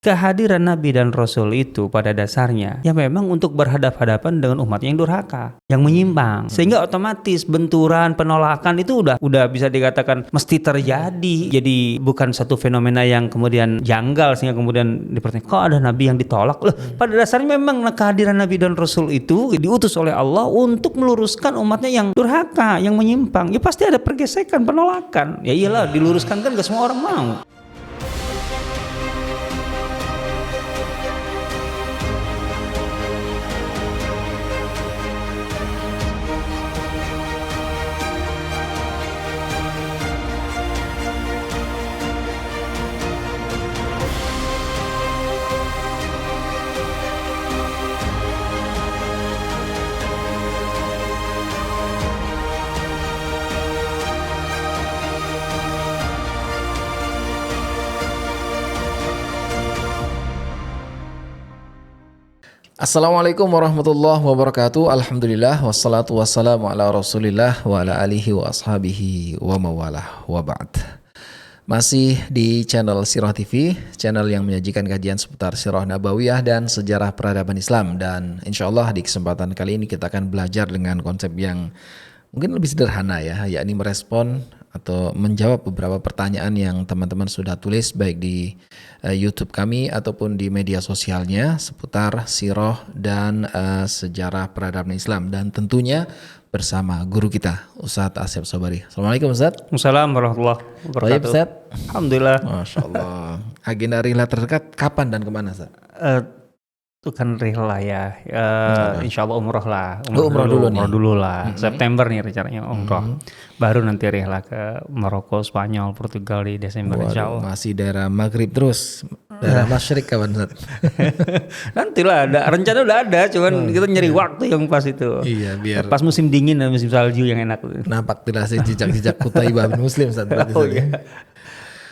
Kehadiran Nabi dan Rasul itu pada dasarnya ya memang untuk berhadapan-hadapan dengan umat yang durhaka, yang menyimpang. Sehingga otomatis benturan, penolakan itu udah bisa dikatakan mesti terjadi. Jadi bukan satu fenomena yang kemudian janggal sehingga kemudian dipertanyakan kok ada Nabi yang ditolak. Loh, pada dasarnya memang kehadiran Nabi dan Rasul itu diutus oleh Allah untuk meluruskan umatnya yang durhaka, yang menyimpang. Ya pasti ada pergesekan, penolakan. Ya iyalah, diluruskan kan gak semua orang mau. Assalamualaikum warahmatullahi wabarakatuh. Alhamdulillah wassalatu wassalamu ala rasulillah wa ala alihi wa ashabihi wa mawalah wa ba'd. Masih di channel Sirah TV, channel yang menyajikan kajian seputar sirah nabawiyah dan sejarah peradaban Islam. Dan insyaallah di kesempatan kali ini kita akan belajar dengan konsep yang mungkin lebih sederhana ya, yakni merespon atau menjawab beberapa pertanyaan yang teman-teman sudah tulis baik di YouTube kami ataupun di media sosialnya seputar sirah dan sejarah peradaban Islam, dan tentunya bersama guru kita Ustadz Asep Sobari. Assalamualaikum Ustadz. Assalamualaikum warahmatullahi wabarakatuh. Baik Ustadz. Alhamdulillah. Masya Allah. Agenda rihla terdekat kapan dan kemana Ustadz? Itu kan rihla ya, insya Allah umroh lah, Umroh dulu lah. September nih rencananya umroh, baru nanti rihla ke Maroko, Spanyol, Portugal di Desember. Insya Allah. Masih daerah Maghrib terus, daerah Masyrik kapan Ustaz? Nantilah, rencana udah ada, cuman kita nyari waktu yang pas itu. Iya, biar pas musim dingin dan musim salju yang enak. Nampak tidak jejak-jejak Kutaibah bin Muslim Ustaz. Iya.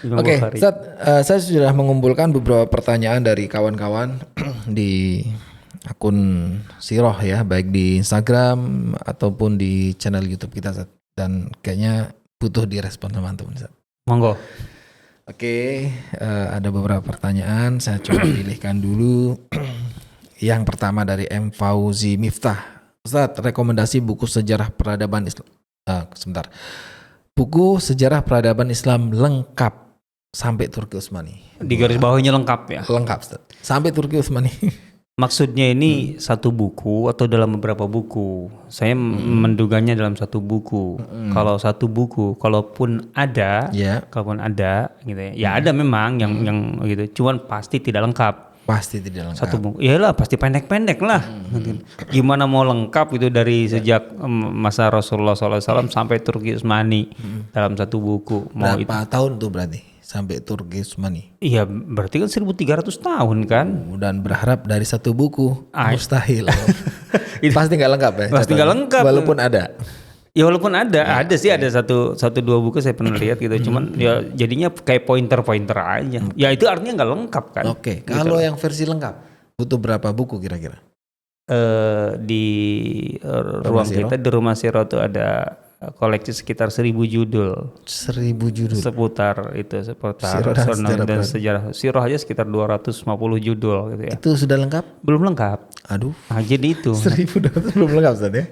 Oke, Ustaz, saya sudah mengumpulkan beberapa pertanyaan dari kawan-kawan di akun Sirah ya, baik di Instagram ataupun di channel YouTube kita Ustaz. Dan kayaknya butuh direspon teman-teman Ustaz. Monggo. Oke, ada beberapa pertanyaan, saya coba pilihkan dulu. Yang pertama dari M. Fauzi Miftah. Ustaz, rekomendasi buku sejarah peradaban Islam. Buku sejarah peradaban Islam lengkap sampai Turki Utsmani. Di garis bawahnya lengkap ya? Lengkap Ustaz. Sampai Turki Utsmani. Maksudnya ini satu buku atau dalam beberapa buku? Saya menduganya dalam satu buku. Kalau satu buku, kalaupun ada gitu ya. Ya ada memang yang gitu. Cuman pasti tidak lengkap. Pasti tidak lengkap. Satu buku. Iyalah pasti pendek-pendek lah. Gimana mau lengkap itu dari sejak masa Rasulullah SAW sampai Turki Utsmani dalam satu buku. Berapa tahun tuh berarti sampai Turki Utsmani? Iya, berarti kan 1300 tahun kan. Dan berharap dari satu buku mustahil. Pasti nggak lengkap ya? Pasti nggak lengkap. Walaupun ada. Ya walaupun ada sih, ada satu dua buku saya pernah lihat gitu. Cuman ya jadinya kayak pointer aja. Ya itu artinya nggak lengkap kan. Oke. Kalau yang versi lengkap butuh berapa buku kira-kira? Di ruang kita di Rumah Sirah itu ada koleksi sekitar 1000 judul. 1000 judul. Seputar Sirah dan sejarah sirah aja sekitar 250 judul gitu ya. Itu sudah lengkap? Belum lengkap. Aduh. Nah, jadi itu. 1200 belum lengkap Ustaz ya.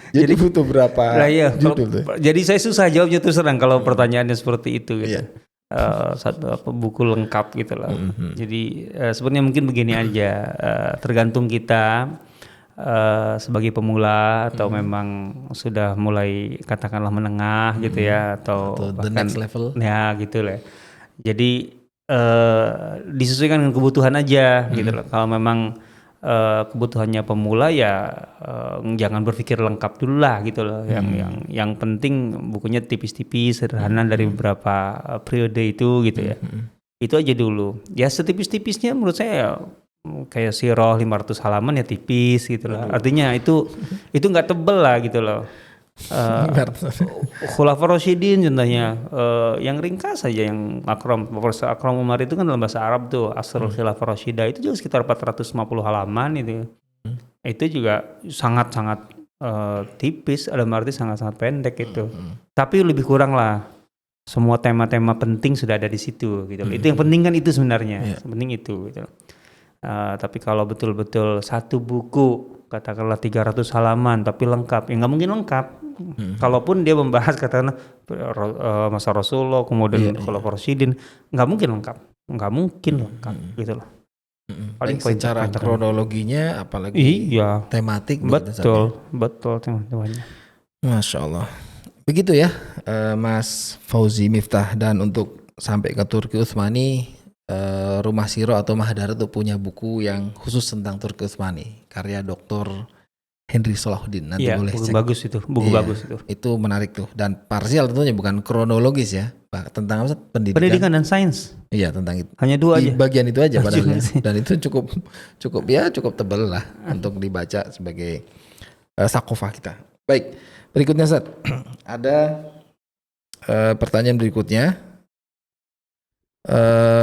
Jadi butuh berapa judul tuh? Jadi saya susah jawabnya terus terang kalau pertanyaannya seperti itu gitu. Satu buku lengkap gitu lah. Jadi sebenarnya mungkin begini aja, tergantung kita sebagai pemula atau memang sudah mulai katakanlah menengah gitu ya, atau the bahkan next level ya gitu lah. Jadi disesuaikan dengan kebutuhan aja gitu loh. Kalau memang kebutuhannya pemula ya jangan berpikir lengkap dulu lah gitu loh. Yang penting bukunya tipis-tipis, sederhana dari beberapa periode itu gitu ya. Itu aja dulu. Ya setipis-tipisnya menurut saya kayak sirah 500 halaman ya tipis gitu lah. Artinya itu nggak tebel lah gitu loh. Khulafaur Rasyidin contohnya yang ringkas saja, yang Profesor Akram Umar itu kan dalam bahasa Arab tuh Asrul Khilafah Rasyidah itu juga sekitar 450 halaman itu. Itu juga sangat-sangat tipis, dalam arti sangat-sangat pendek itu. Tapi lebih kurang lah semua tema-tema penting sudah ada di situ gitu loh. Itu yang penting kan itu sebenarnya. Penting itu gitu loh. Tapi kalau betul-betul satu buku katakanlah 300 halaman tapi lengkap, ya nggak mungkin lengkap. Kalaupun dia membahas katakanlah masa Rasulullah kemudian Khulafaur Rasyidin, nggak mungkin lengkap gitu loh. Paling secara kronologinya apalagi tematik betul teman-temannya. Masya Allah. Begitu ya Mas Fauzi Miftah. Dan untuk sampai ke Turki Utsmani, Rumah Siro atau Mahdara itu punya buku yang khusus tentang Turki Utsmani karya Dr. Henry Salahuddin. Nanti boleh buku cek. Bagus itu, buku bagus itu. Itu menarik tuh, dan parsial tentunya, bukan kronologis ya, tentang apa? Pendidikan dan sains. Iya, tentang itu. Hanya 2 aja. Bagian itu aja padahal. Dan itu cukup tebal lah untuk dibaca sebagai sakofah kita. Baik, berikutnya Ustaz. Ada pertanyaan berikutnya.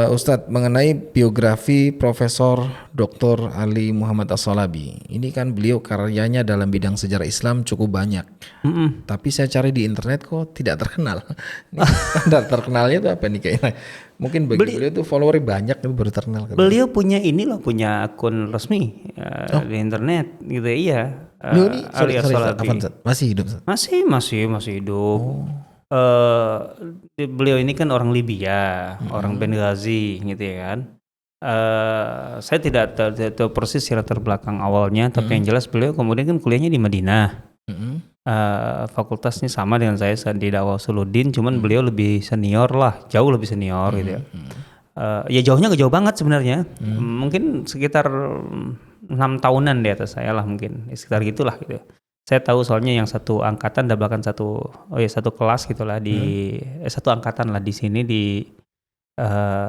Ustadz, mengenai biografi Profesor Dr. Ali Muhammad As-Salabi. Ini kan beliau karyanya dalam bidang sejarah Islam cukup banyak. Tapi saya cari di internet kok tidak terkenal. Standar terkenalnya itu apa nih kayaknya? Mungkin bagi beliau itu followernya banyak tapi baru terkenal. Beliau punya punya akun resmi di internet gitu ya. Iya. Ali As-Salabi. Masih hidup? Masih hidup. Beliau ini kan orang Libya, orang Benghazi gitu ya kan. Saya tidak tahu persis secara terbelakang awalnya, tapi yang jelas beliau kemudian kan kuliahnya di Madinah. Fakultasnya sama dengan saya di Dakwah Usuluddin, cuman beliau lebih senior lah, jauh lebih senior gitu ya. Ya jauhnya gak jauh banget sebenarnya, mungkin sekitar 6 tahunan di atas saya lah, mungkin sekitar gitulah gitu. Saya tahu soalnya yang satu angkatan dan bahkan satu kelas gitulah di satu angkatan lah di sini di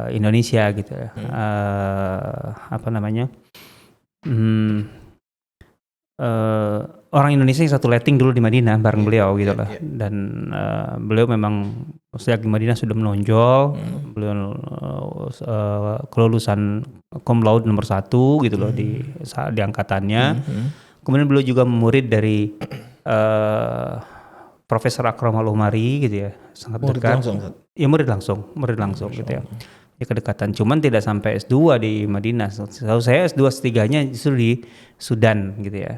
Indonesia gitu ya. Orang Indonesia yang satu letting dulu di Madinah bareng beliau gitu lah. Dan beliau memang sejak di Madinah sudah menonjol. Beliau kelulusan cum laude nomor 1 gitu loh di angkatannya. Kemudian beliau juga murid dari Profesor Akram Al-Umari gitu ya, sangat dekat. Murid langsung gitu ya. Ya kedekatan, cuman tidak sampai S2 di Madinah. Tahu saya S2 S3-nya justru di Sudan gitu ya.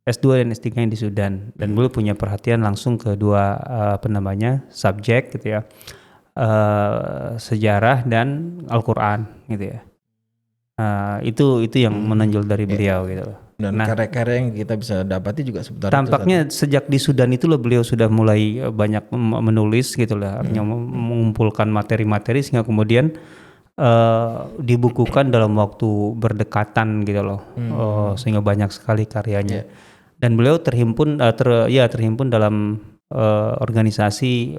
S2 dan S3-nya di Sudan, dan beliau punya perhatian langsung ke dua subjek gitu ya. Sejarah dan Al-Qur'an gitu ya. Itu yang menonjol dari beliau gitu loh. Dan karya-karya yang kita bisa dapati juga sebentar. Tampaknya sejak di Sudan itu loh beliau sudah mulai banyak menulis gitu lah, artinya mengumpulkan materi-materi sehingga kemudian dibukukan dalam waktu berdekatan gitu loh, sehingga banyak sekali karyanya. Dan beliau terhimpun dalam organisasi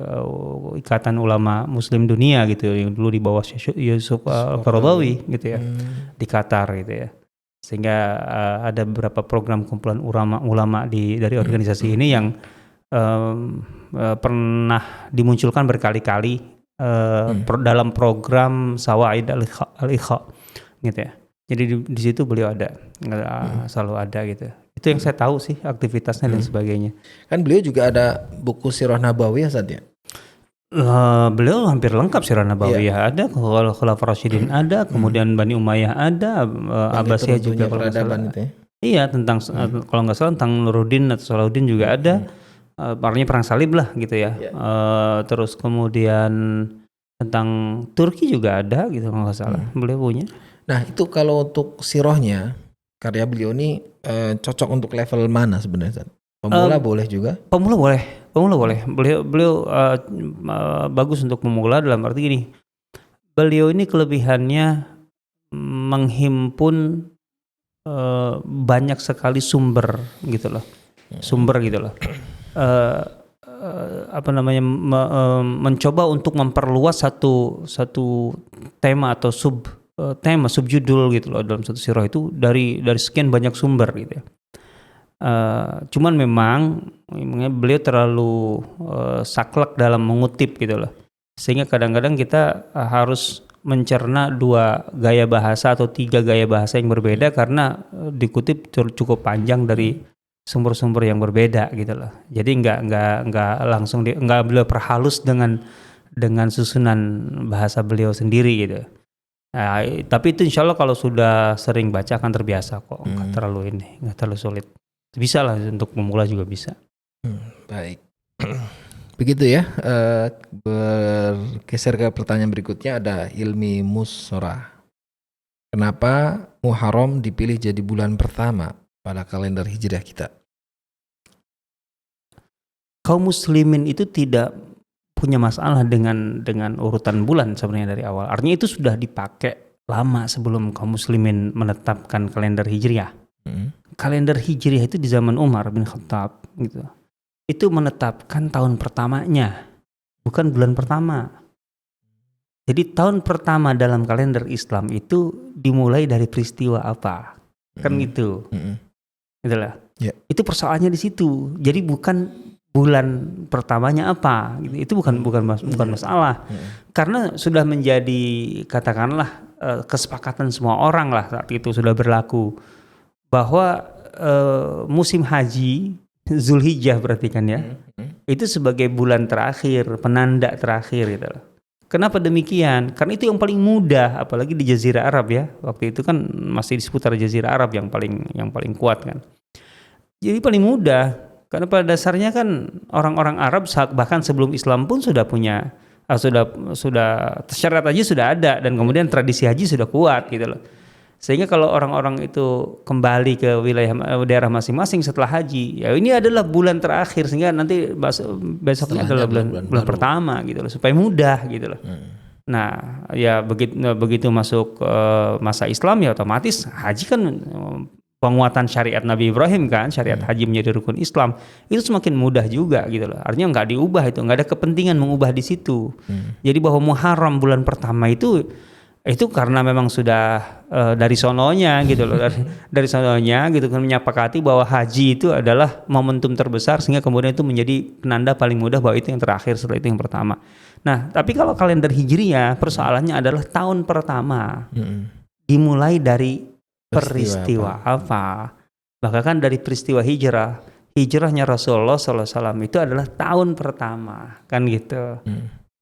Ikatan Ulama Muslim Dunia gitu, yang dulu di bawah Yusuf Al-Qaradawi gitu ya, di Qatar gitu ya. Sehingga ada beberapa program kumpulan ulama dari organisasi ini yang pernah dimunculkan berkali-kali dalam program Sawaid Al-Ikha gitu ya. Jadi di situ beliau ada, selalu ada gitu. Itu yang saya tahu sih aktivitasnya dan sebagainya. Kan beliau juga ada buku Sirah Nabawiyah saja. Beliau hampir lengkap Sirah Nabawiyah, ada, Khulafaur Rasyidin ada, kemudian Bani Umayyah ada, Abbasiyah juga kalau nggak salah. Iya, tentang kalau nggak salah tentang Nuruddin atau Salahuddin juga ada. Artinya perang salib lah gitu ya. Terus kemudian tentang Turki juga ada gitu kalau nggak salah. Beliau punya. Nah itu kalau untuk sirahnya, karya beliau ini cocok untuk level mana sebenarnya? Pemula boleh juga? Pemula boleh. Beliau bagus untuk pemula dalam arti gini. Beliau ini kelebihannya menghimpun banyak sekali sumber gitu loh. Mencoba untuk memperluas satu tema atau subjudul gitu loh dalam satu sirah itu dari sekian banyak sumber gitu ya. Cuman memang beliau terlalu saklek dalam mengutip gitu loh, sehingga kadang-kadang kita harus mencerna 2 gaya bahasa atau 3 gaya bahasa yang berbeda karena dikutip cukup panjang dari sumber-sumber yang berbeda gitu loh. Jadi nggak langsung nggak beliau perhalus dengan dengan susunan bahasa beliau sendiri gitu. Nah, tapi itu insya Allah kalau sudah sering baca akan terbiasa kok, nggak terlalu sulit. Bisa lah untuk memula juga bisa. Baik. Begitu ya. Bergeser ke pertanyaan berikutnya, ada Ilmi Musora. Kenapa Muharram dipilih jadi bulan pertama pada kalender hijriah kita? Kaum muslimin itu tidak punya masalah dengan urutan bulan sebenarnya dari awal. Artinya itu sudah dipakai lama sebelum kaum muslimin menetapkan kalender hijriah. Kalender hijriah itu di zaman Umar bin Khattab gitu. Itu menetapkan tahun pertamanya, bukan bulan pertama. Jadi tahun pertama dalam kalender Islam itu dimulai dari peristiwa apa? Kan gitu. Itulah. Yeah. Itu persoalannya di situ. Jadi bukan bulan pertamanya apa gitu. Itu bukan masalah. Karena sudah menjadi katakanlah kesepakatan semua orang lah saat itu sudah berlaku bahwa musim haji Zulhijjah berarti kan ya. Itu sebagai bulan terakhir, penanda terakhir gitu loh. Kenapa demikian? Karena itu yang paling mudah, apalagi di Jazirah Arab ya. Waktu itu kan masih di seputar Jazirah Arab yang paling kuat kan. Jadi paling mudah. Karena pada dasarnya kan orang-orang Arab bahkan sebelum Islam pun sudah punya sudah syariat haji sudah ada, dan kemudian tradisi haji sudah kuat gitu loh. Sehingga kalau orang-orang itu kembali ke wilayah daerah masing-masing setelah haji, ya ini adalah bulan terakhir, sehingga nanti besoknya adalah bulan pertama gitu loh, supaya mudah gitu loh. Nah, ya begitu masuk masa Islam ya otomatis haji kan penguatan syariat Nabi Ibrahim kan, syariat haji menjadi rukun Islam, itu semakin mudah juga gitu loh. Artinya nggak diubah itu, nggak ada kepentingan mengubah di situ. Jadi bahwa Muharram bulan pertama itu karena memang sudah dari sononya gitu loh, dari sononya gitu kan menyepakati bahwa haji itu adalah momentum terbesar, sehingga kemudian itu menjadi penanda paling mudah bahwa itu yang terakhir, setelah itu yang pertama. Nah, tapi kalau kalender Hijriyah persoalannya adalah tahun pertama dimulai dari peristiwa apa? Bahkan dari peristiwa hijrahnya Rasulullah SAW itu adalah tahun pertama kan gitu.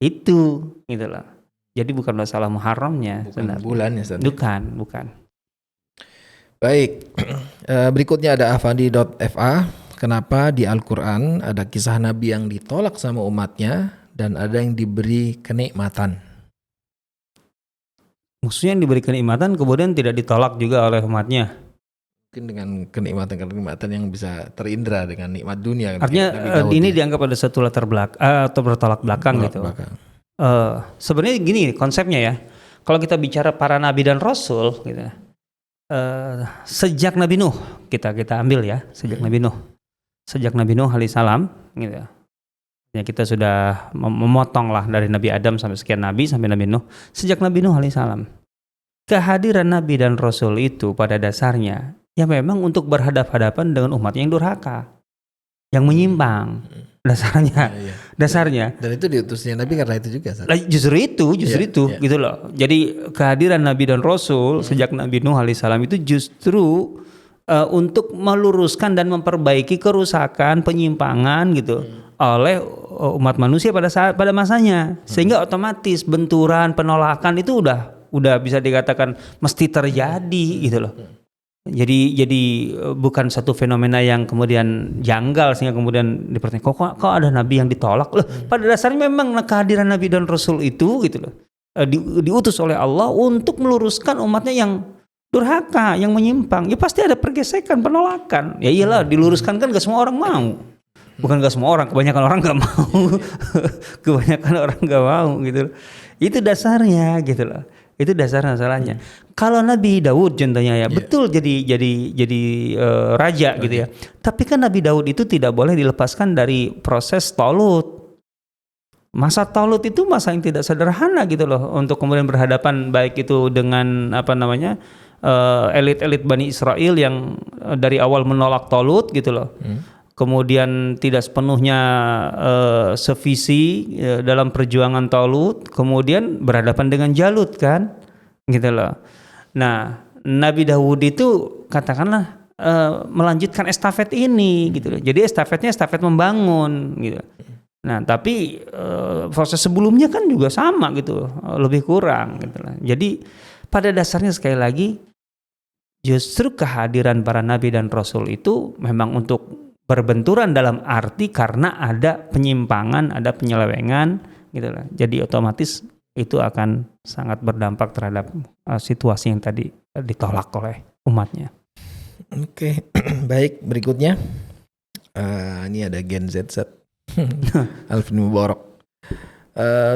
Itu gitu loh. Jadi bukan masalah Muharramnya, bukan bulannya. Bukan. Baik. Berikutnya ada afandi.fa. Kenapa di Al-Quran ada kisah Nabi yang ditolak sama umatnya dan ada yang diberi kenikmatan? Maksudnya yang diberi kenikmatan kemudian tidak ditolak juga oleh umatnya. Mungkin dengan kenikmatan yang bisa terindra dengan nikmat dunia. Artinya ini dianggap ada satu latar belakang atau bertolak belakang gitu. Sebenarnya gini konsepnya ya. Kalau kita bicara para nabi dan rasul gitu. Sejak Nabi Nuh kita ambil ya, sejak Nabi Nuh alaihissalam gitu. Ya, kita sudah memotong lah dari Nabi Adam sampai sekian nabi sampai Nabi Nuh. Sejak Nabi Nuh alaihissalam, kehadiran nabi dan rasul itu pada dasarnya ya memang untuk berhadapan dengan umat yang durhaka, yang menyimpang. Dasarnya. Dan itu diutusnya Nabi karena itu juga. Justru itu gitu loh. Jadi kehadiran nabi dan rasul sejak Nabi Nuh alaihissalam itu justru untuk meluruskan dan memperbaiki kerusakan, penyimpangan gitu oleh umat manusia pada masanya, sehingga otomatis benturan, penolakan itu udah bisa dikatakan mesti terjadi gitu loh. Jadi bukan satu fenomena yang kemudian janggal sehingga kemudian dipertanyakan kok ada nabi yang ditolak loh. Pada dasarnya memang kehadiran nabi dan rasul itu gitu loh diutus oleh Allah untuk meluruskan umatnya yang durhaka, yang menyimpang. Ya pasti ada pergesekan, penolakan. Ya iyalah, diluruskan kan gak semua orang mau. Bukan gak semua orang, kebanyakan orang gak mau. Kebanyakan orang gak mau gitu loh. Itu dasarnya gitu loh. Itu dasar masalahnya. Kalau Nabi Daud contohnya ya, betul jadi raja gitu ya. Tapi kan Nabi Daud itu tidak boleh dilepaskan dari proses Talut. Masa Talut itu masa yang tidak sederhana gitu loh, untuk kemudian berhadapan baik itu dengan elit-elit Bani Israel yang dari awal menolak Talut gitu loh. Kemudian tidak sepenuhnya sevisi dalam perjuangan Talut, kemudian berhadapan dengan Jalut kan, gitu loh. Nah, Nabi Daud itu katakanlah melanjutkan estafet ini, gitu loh. Jadi estafet membangun, gitu. Nah, tapi proses sebelumnya kan juga sama gitu, lebih kurang gitu lah. Jadi pada dasarnya sekali lagi justru kehadiran para nabi dan rasul itu memang untuk berbenturan dalam arti karena ada penyimpangan, ada penyelewengan gitu lah. Jadi otomatis itu akan sangat berdampak terhadap situasi yang tadi ditolak oleh umatnya. Oke, baik, berikutnya ini ada Gen Z. Alvin Mubarak.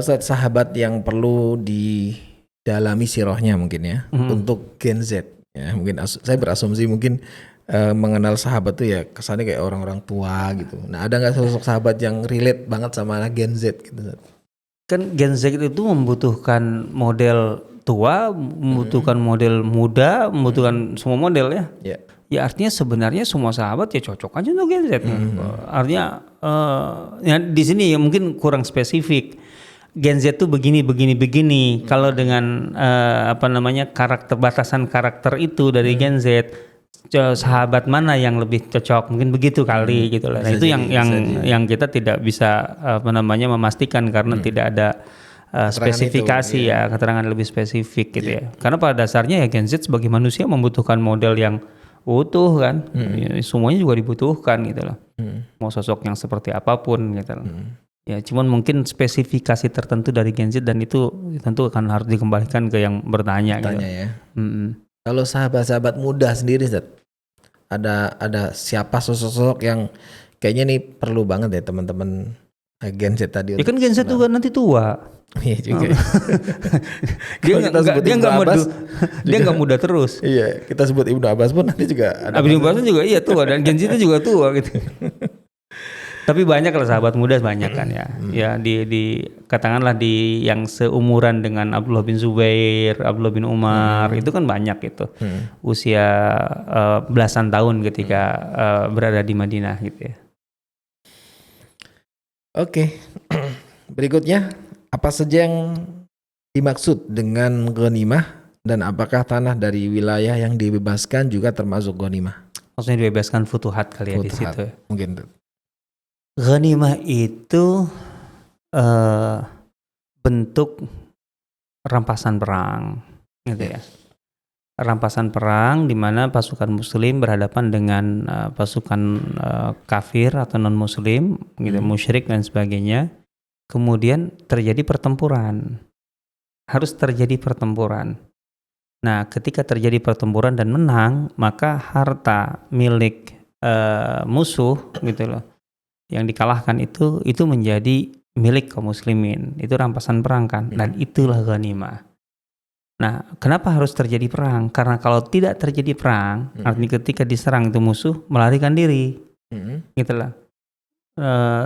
Ustaz, sahabat yang perlu didalami sirahnya mungkin ya, untuk Gen Z ya, mungkin saya berasumsi mungkin mengenal sahabat tuh ya kesannya kayak orang-orang tua gitu. Nah, ada nggak sosok sahabat yang relate banget sama anak Gen Z gitu, Ustaz? Kan Gen Z itu membutuhkan model tua, membutuhkan model muda, membutuhkan semua model ya. Ya. Ya artinya sebenarnya semua sahabat ya cocok aja untuk Gen Z. Artinya ya di sini ya mungkin kurang spesifik. Gen Z tuh begini. Kalau dengan karakter, batasan karakter itu dari Gen Z, sahabat mana yang lebih cocok? Mungkin begitu kali gitu lah. Nah, itu yang kita tidak bisa memastikan karena tidak ada spesifikasi itu, ya, keterangan lebih spesifik gitu ya. Karena pada dasarnya ya Gen Z sebagai manusia membutuhkan model yang utuh kan, ya, semuanya juga dibutuhkan gitu loh. Mau sosok yang seperti apapun gitu loh. Ya cuman mungkin spesifikasi tertentu dari Gen Z dan itu tentu akan harus dikembalikan ke yang bertanya gitu. Ya. Kalau sahabat-sahabat muda sendiri, Zat, ada siapa sosok-sosok yang kayaknya nih perlu banget ya teman-teman Gen Z tadi? Ya kan Gen Z juga nanti tua. Iya juga. Dia nggak muda terus. Iya, kita sebut Ibnu Abbas pun nanti juga ada. Ibnu Abbas juga iya tua dan Gen Z itu juga tua gitu. Tapi banyak lah sahabat muda banyak kan ya. Ya di katakanlah di yang seumuran dengan Abdullah bin Zubair, Abdullah bin Umar itu kan banyak itu. Usia belasan tahun ketika berada di Madinah gitu ya. Oke. Berikutnya, apa saja yang dimaksud dengan ghanimah dan apakah tanah dari wilayah yang dibebaskan juga termasuk ghanimah? Maksudnya dibebaskan futuhat kali ya di situ. Mungkin. Ghanimah itu bentuk rampasan perang gitu ya. Rampasan perang di mana pasukan muslim berhadapan dengan pasukan kafir atau non muslim gitu, musyrik dan sebagainya. Kemudian terjadi pertempuran. Harus terjadi pertempuran. Nah, ketika terjadi pertempuran dan menang, maka harta milik musuh gitu loh, yang dikalahkan itu menjadi milik kaum muslimin. Itu rampasan perang kan. Dan itulah ghanimah. Nah, kenapa harus terjadi perang? Karena kalau tidak terjadi perang, artinya ketika diserang itu musuh melarikan diri. Gitu lah.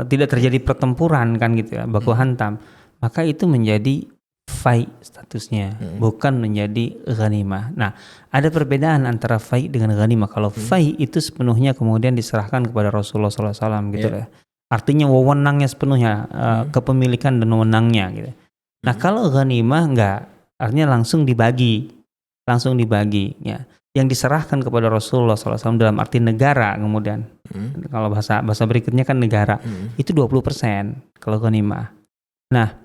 Tidak terjadi pertempuran kan gitu ya, baku hantam, maka itu menjadi fai statusnya, bukan menjadi ghanimah. Nah, ada perbedaan antara fai dengan ghanimah. Kalau fai itu sepenuhnya kemudian diserahkan kepada Rasulullah SAW gitu ya. Artinya wewenangnya sepenuhnya, kepemilikan dan wewenangnya gitu. Nah, kalau ghanimah enggak, artinya langsung dibagi ya. Yang diserahkan kepada Rasulullah SAW dalam arti negara kemudian. Kalau bahasa berikutnya kan negara. Itu 20% kalau ghanimah. Nah,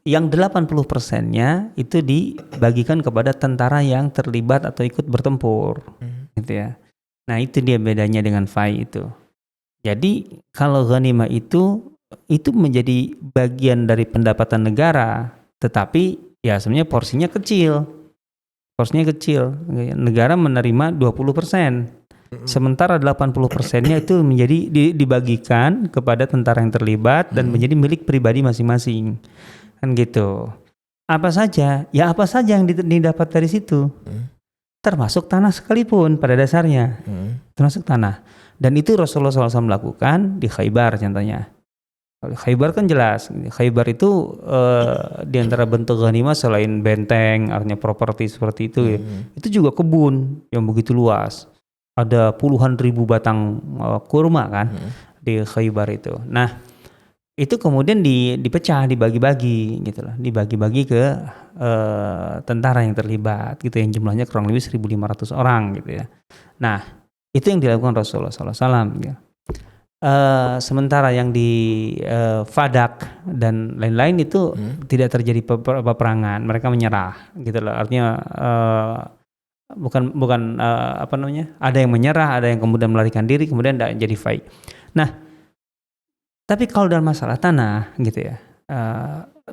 yang 80%-nya itu dibagikan kepada tentara yang terlibat atau ikut bertempur. Gitu ya. Nah, itu dia bedanya dengan fai itu. Jadi, kalau ghanimah itu menjadi bagian dari pendapatan negara, tetapi ya sebenarnya porsinya kecil. Negara menerima 20%. Sementara 80%-nya itu menjadi dibagikan kepada tentara yang terlibat dan menjadi milik pribadi masing-masing. Kan gitu. Apa saja? Ya apa saja yang didapat dari situ. Termasuk tanah sekalipun pada dasarnya. Termasuk tanah. Dan itu Rasulullah SAW lakukan di Khaybar contohnya. Khaybar kan jelas. Khaybar itu di antara bentuk ghanimah selain benteng, artinya properti seperti itu ya. Itu juga kebun yang begitu luas. Ada puluhan ribu batang kurma kan di Khaybar itu. Nah, itu kemudian dipecah, dibagi-bagi gitu lah. Dibagi-bagi ke tentara yang terlibat gitu, yang jumlahnya kurang lebih 1.500 orang gitu ya. Nah, itu yang dilakukan Rasulullah SAW gitu. Sementara yang di Fadak dan lain-lain itu tidak terjadi peperangan, mereka menyerah gitu loh. Artinya bukan apa namanya? Ada yang menyerah, ada yang kemudian melarikan diri, kemudian tidak jadi fight. Nah, tapi kalau dalam masalah tanah gitu ya,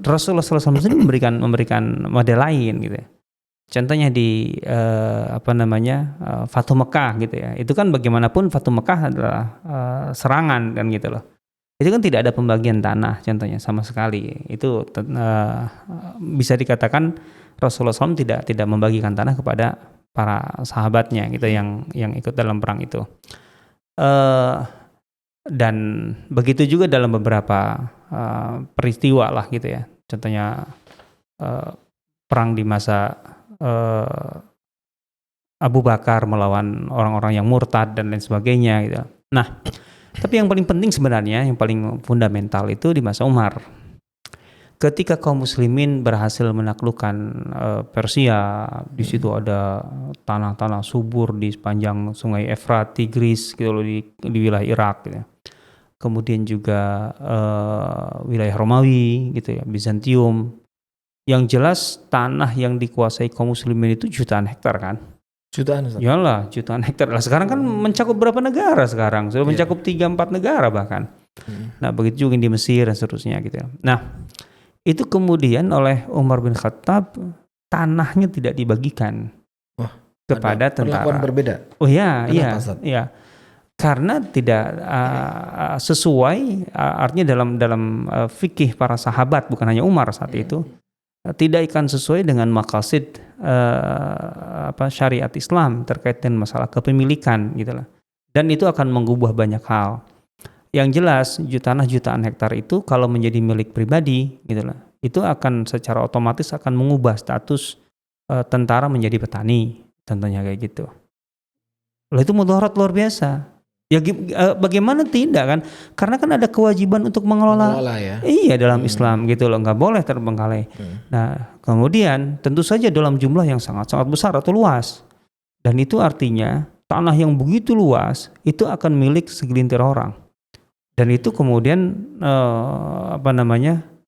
Rasulullah SAW sendiri memberikan model lain gitu ya. Contohnya di Fatu Mekah gitu ya. Itu kan bagaimanapun Fatu Mekah adalah serangan kan gitu loh. Itu kan tidak ada pembagian tanah contohnya sama sekali. Itu bisa dikatakan Rasulullah SAW tidak membagikan tanah kepada para sahabatnya gitu yang ikut dalam perang itu. Dan begitu juga dalam beberapa peristiwa lah gitu ya. Contohnya perang di masa Abu Bakar melawan orang-orang yang murtad dan lain sebagainya gitu. Nah, tapi yang paling penting sebenarnya, yang paling fundamental itu di masa Umar. Ketika kaum muslimin berhasil menaklukkan Persia, di situ ada tanah-tanah subur di sepanjang Sungai Efrat, Tigris gitu loh, di wilayah Irak gitu. Kemudian juga wilayah Romawi gitu ya, Bizantium. Yang jelas tanah yang dikuasai kaum muslimin itu jutaan hektar kan? Jutaan, Ustaz? Yalah, jutaan hektar. Lah sekarang kan mencakup berapa negara sekarang? Sudah mencakup 3-4 negara bahkan. Nah, begitu juga di Mesir dan seterusnya gitu. Nah, itu kemudian oleh Umar bin Khattab tanahnya tidak dibagikan kepada tentara. Perlakuan berbeda. Oh iya, Kenapa, iya. Karena tidak sesuai, artinya dalam fikih para sahabat, bukan hanya Umar saat itu, tidak akan sesuai dengan maqasid syariat Islam terkait dengan masalah kepemilikan gitu lah. Dan itu akan mengubah banyak hal. Yang jelas tanah jutaan hektar itu kalau menjadi milik pribadi gitu lah, itu akan secara otomatis akan mengubah status tentara menjadi petani, tentunya kayak gitu. Lalu itu mudarat luar biasa. Ya bagaimana tidak kan? Karena kan ada kewajiban untuk mengelola ya? Iya dalam Islam gitu loh, nggak boleh terbengkalai. Nah kemudian tentu saja dalam jumlah yang sangat-sangat besar atau luas, dan itu artinya tanah yang begitu luas itu akan milik segelintir orang, dan itu kemudian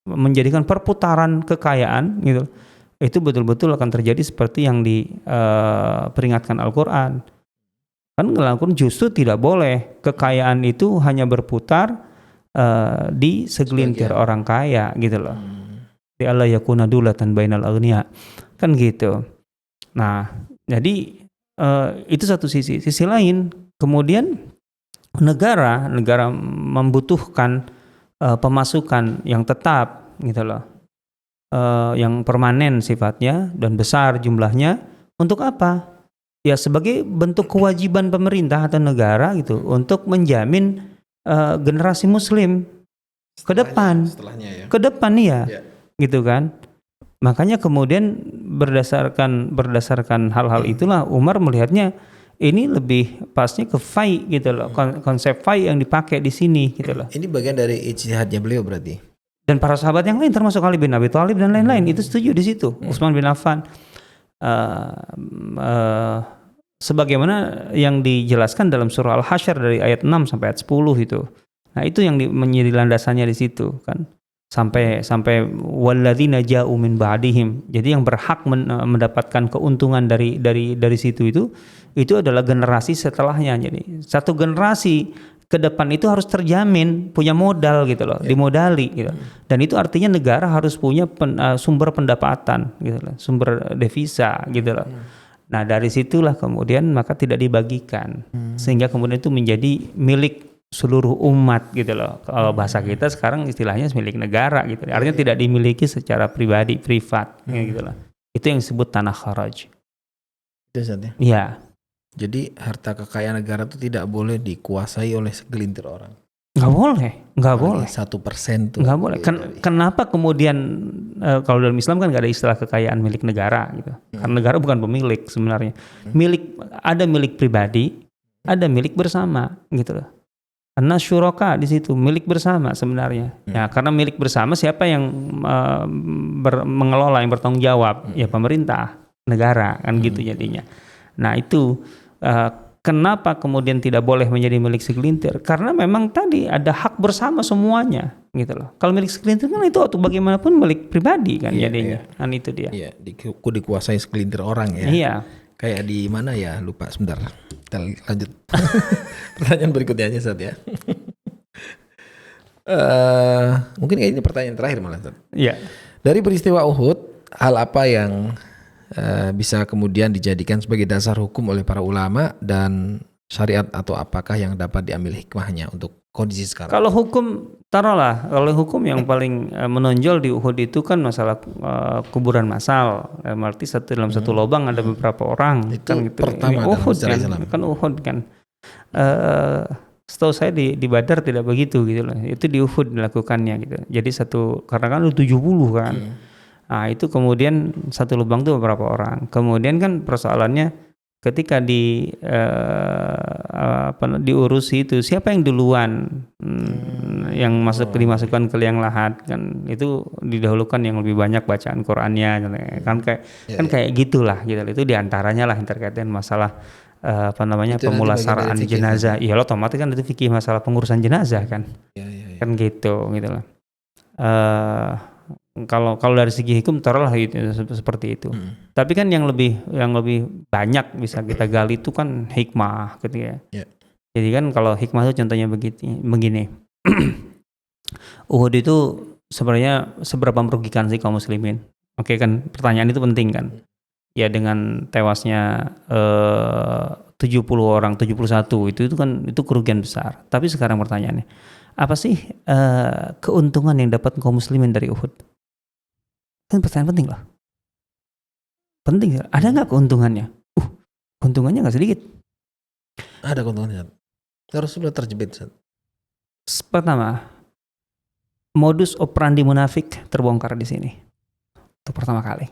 menjadikan perputaran kekayaan gitu. Itu betul-betul akan terjadi seperti yang diperingatkan Al-Quran. Kan Al-Quran justru tidak boleh kekayaan itu hanya berputar di segelintir orang kaya gitu loh. Di Allah yakuna dulatan bainal aghnia kan gitu. Nah jadi itu satu sisi. Sisi lain kemudian negara membutuhkan pemasukan yang tetap gitu loh, yang permanen sifatnya dan besar jumlahnya. Untuk apa? Ya sebagai bentuk kewajiban pemerintah atau negara gitu untuk menjamin generasi muslim ke depan, gitu kan. Makanya kemudian berdasarkan hal-hal itulah Umar melihatnya ini lebih pasnya ke fai gitu loh, konsep fai yang dipakai di sini gitu loh. Ini bagian dari ijtihadnya beliau berarti. Dan para sahabat yang lain termasuk Ali bin Abi Thalib dan lain-lain itu setuju di situ. Utsman bin Affan. Sebagaimana yang dijelaskan dalam surah Al-Hasyr dari ayat 6 sampai ayat 10 itu. Nah, itu yang menjadi landasannya di situ kan. Sampai walladzina ja'u min ba'dihim. Jadi yang berhak mendapatkan keuntungan dari situ itu adalah generasi setelahnya. Jadi satu generasi ke depan itu harus terjamin punya modal gitu loh, dimodali gitu. Dan itu artinya negara harus punya sumber pendapatan gitu loh, sumber devisa gitu loh. Nah, dari situlah kemudian maka tidak dibagikan. Sehingga kemudian itu menjadi milik seluruh umat gitu loh. Kalau bahasa kita sekarang istilahnya milik negara gitu. Artinya tidak dimiliki secara pribadi, privat gitu loh. Itu yang disebut tanah kharaj. Itu saatnya. Iya. Jadi harta kekayaan negara itu tidak boleh dikuasai oleh segelintir orang. Nggak boleh. 1% tuh. Nggak boleh. Kenapa kemudian kalau dalam Islam kan nggak ada istilah kekayaan milik negara gitu. Karena negara bukan pemilik sebenarnya. Ada milik pribadi, ada milik bersama gitu loh. Karena syuraka di situ milik bersama sebenarnya. Ya karena milik bersama siapa yang mengelola, yang bertanggung jawab? Ya pemerintah, negara kan gitu jadinya. Nah itu Kenapa kemudian tidak boleh menjadi milik segelintir? Karena memang tadi ada hak bersama semuanya gitu loh. Kalau milik segelintir kan itu atau bagaimanapun milik pribadi kan jadinya. Kan itu dia. Iya, dikuasai segelintir orang ya. Iya. Kayak di mana ya? Lupa sebentar. Kita lanjut. Pertanyaan berikutnya aja Ustaz ya. Mungkin ini pertanyaan terakhir malah Ustaz. Iya. Dari peristiwa Uhud, hal apa yang bisa kemudian dijadikan sebagai dasar hukum oleh para ulama dan syariat, atau apakah yang dapat diambil hikmahnya untuk kondisi sekarang? Kalau hukum, taruhlah, kalau hukum yang paling menonjol di Uhud itu kan masalah kuburan massal. Arti dalam satu lubang ada beberapa orang. Itu kan gitu. pertama Uhud dalam kan, Islam. kan Uhud kan. Setahu saya di Badar tidak begitu gitu loh. Itu di Uhud dilakukannya gitu. Jadi karena kan 70 kan. Nah itu kemudian satu lubang itu beberapa orang. Kemudian kan persoalannya ketika diurusi itu siapa yang duluan yang dimasukkan ke liang lahat kan, itu didahulukan yang lebih banyak bacaan Qur'annya kan kayak gitulah gitu. Itu diantaranya lah yang terkait dengan masalah pemulasaraan jenazah. Iya, otomatis kan itu fikih masalah pengurusan jenazah kan. Kan gitu lah. Kalau dari segi hukum taruhlah itu seperti itu. Tapi kan yang lebih banyak bisa kita gali itu kan hikmah gitu ya. Jadi kan kalau hikmah itu contohnya begini. Uhud itu sebenarnya seberapa merugikan sih kaum muslimin? Oke kan, pertanyaan itu penting kan. Ya dengan tewasnya 70 orang, 71 itu kan itu kerugian besar. Tapi sekarang pertanyaannya, apa sih keuntungan yang dapat kaum muslimin dari Uhud? Kan pertanyaan penting lah. Penting. Ada nggak keuntungannya? Keuntungannya nggak sedikit. Ada keuntungannya. Harus sudah terjepit. Pertama, modus operandi munafik terbongkar di sini. Itu pertama kali.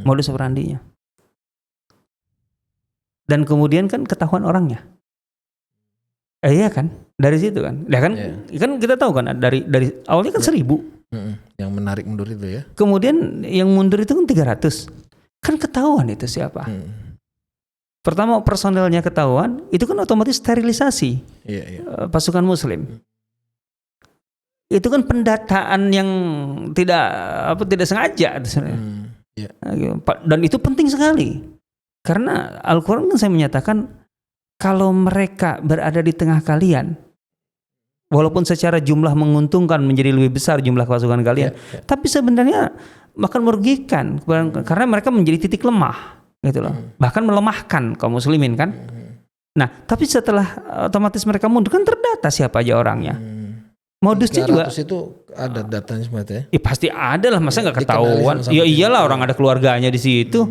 Modus operandinya. Dan kemudian kan ketahuan orangnya. Iya kan? Dari situ kan. Kan kita tahu kan dari awalnya kan 1.000. Yang menarik mundur itu ya. Kemudian yang mundur itu kan 300. Kan ketahuan itu siapa. Pertama personelnya ketahuan, itu kan otomatis sterilisasi pasukan muslim. Itu kan pendataan yang tidak sengaja sebenarnya. Dan itu penting sekali. Karena Al-Quran kan saya menyatakan kalau mereka berada di tengah kalian, walaupun secara jumlah menguntungkan menjadi lebih besar jumlah pasukan kalian, tapi sebenarnya bahkan merugikan karena mereka menjadi titik lemah, gitu loh. Bahkan melemahkan kaum muslimin kan. Nah, tapi setelah otomatis mereka mundur kan terdata siapa aja orangnya. Modusnya juga itu ada datanya semua ya? Pasti ada lah, masa nggak ketahuan? Ya iyalah, orang ada keluarganya di situ.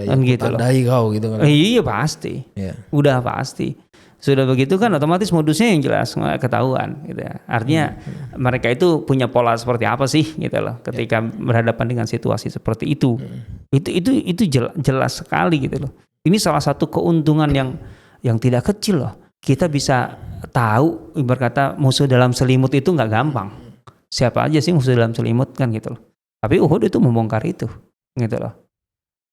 Kan gitu loh. Tandai kau gitu kan. Iya pasti. Udah pasti. Sudah begitu kan otomatis modusnya yang jelas ketahuan gitu ya. Artinya mereka itu punya pola seperti apa sih gitu loh ketika berhadapan dengan situasi seperti itu. Itu jelas sekali gitu loh. Ini salah satu keuntungan yang tidak kecil loh. Kita bisa tahu ibarat kata musuh dalam selimut itu nggak gampang. Siapa aja sih musuh dalam selimut kan gitu loh. Tapi Uhud itu membongkar itu gitu loh.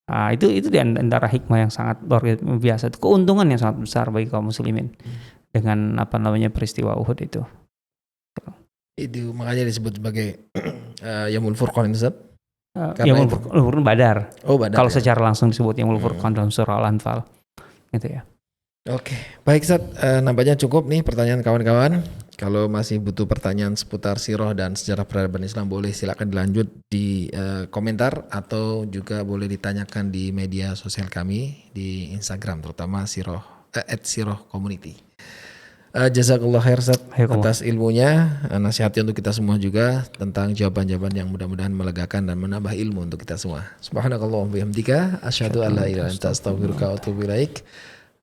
Nah, itu di antara hikmah yang sangat luar biasa, itu keuntungan yang sangat besar bagi kaum muslimin dengan peristiwa Uhud itu. Itu makanya disebut sebagai Yaumul Furqan itu. Yaumul Furqan Badar. Badar. Kalau secara langsung disebut Yaumul Furqan dalam surah Al-Anfal. Gitu ya. Oke, baik Ustaz, nampaknya cukup nih pertanyaan kawan-kawan. Kalau masih butuh pertanyaan seputar sirah dan sejarah peradaban Islam, boleh silakan dilanjut di komentar atau juga boleh ditanyakan di media sosial kami di Instagram, terutama @sirah_community. Jazakallah khair Ustaz atas ilmunya, nasihatnya untuk kita semua juga tentang jawaban-jawaban yang mudah-mudahan melegakan dan menambah ilmu untuk kita semua. Subhanakallahumma bihamdika asyhadu an la ilaha illa anta astaghfiruka wa atubu ilaik.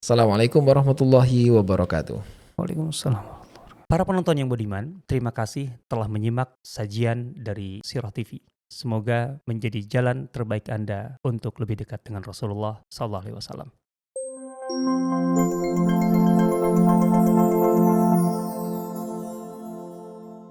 Assalamualaikum warahmatullahi wabarakatuh. Waalaikumsalam. Para penonton yang budiman, terima kasih telah menyimak sajian dari Sirah TV. Semoga menjadi jalan terbaik Anda untuk lebih dekat dengan Rasulullah SAW.